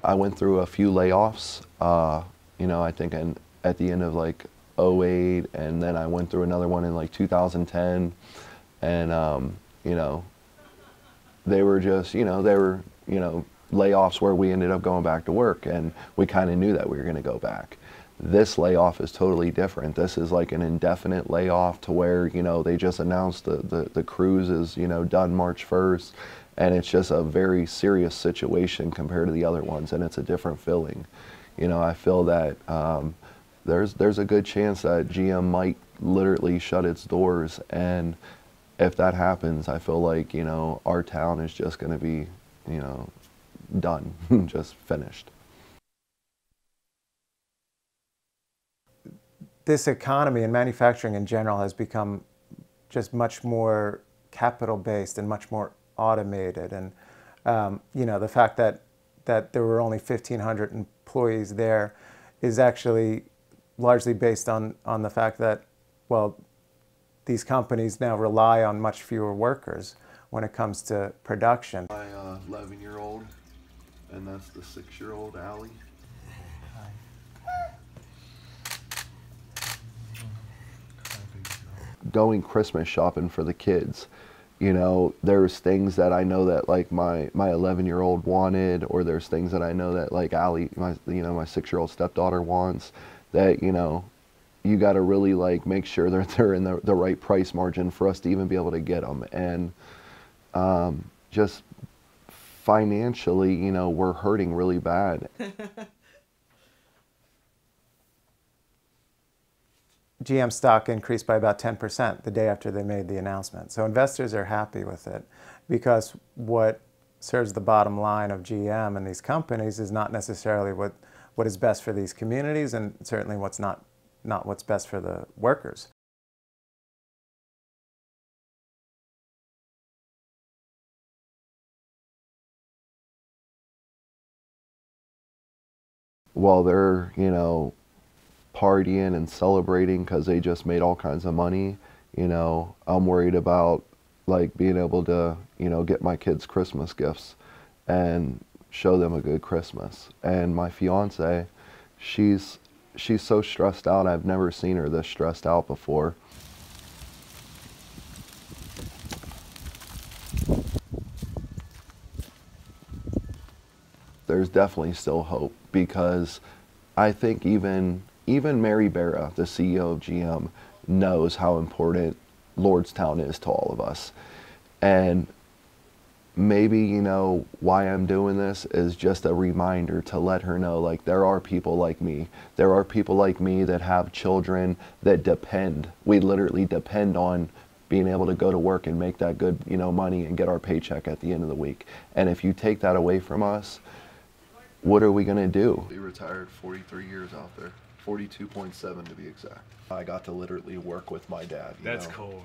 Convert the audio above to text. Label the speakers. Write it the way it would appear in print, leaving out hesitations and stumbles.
Speaker 1: I went through a few layoffs, you know, I think at the end of like '08, and then I went through another one in like 2010, and you know, they were just, you know, layoffs where we ended up going back to work, and we kind of knew that we were going to go back. This layoff is totally different. This is like an indefinite layoff to where, you know, they just announced the cruise is, you know, done March 1st, and it's just a very serious situation compared to the other ones, and it's a different feeling. You know, I feel that there's a good chance that GM might literally shut its doors, and if that happens, I feel like, you know, our town is just going to be, you know, done, just finished.
Speaker 2: This economy and manufacturing in general has become just much more capital-based and much more automated. And you know, the fact that there were only 1,500 employees there is actually largely based on the fact that, well, these companies now rely on much fewer workers when it comes to production.
Speaker 1: My 11-year-old, and that's the 6-year-old Allie. Going Christmas shopping for the kids, you know, there's things that I know that like my 11-year-old wanted, or there's things that I know that like Allie, my 6-year-old stepdaughter wants, that, you know, you got to really like make sure that they're in the right price margin for us to even be able to get them. And just financially, you know, we're hurting really bad.
Speaker 2: GM stock increased by about 10% the day after they made the announcement. So investors are happy with it, because what serves the bottom line of GM and these companies is not necessarily what is best for these communities, and certainly what's not what's best for the workers.
Speaker 1: While they're, you know, partying and celebrating because they just made all kinds of money, you know, I'm worried about like being able to, you know, get my kids Christmas gifts and show them a good Christmas. And my fiance, she's so stressed out. I've never seen her this stressed out before. There's definitely still hope, because I think even Mary Barra, the CEO of GM, knows how important Lordstown is to all of us. And maybe, you know, why I'm doing this is just a reminder to let her know, like, there are people like me. There are people like me that have children that depend. We literally depend on being able to go to work and make that good, you know, money and get our paycheck at the end of the week. And if you take that away from us, what are we going to do? He retired 43 years out there, 42.7 to be exact. I got to literally work with my dad.
Speaker 3: That's cool, man.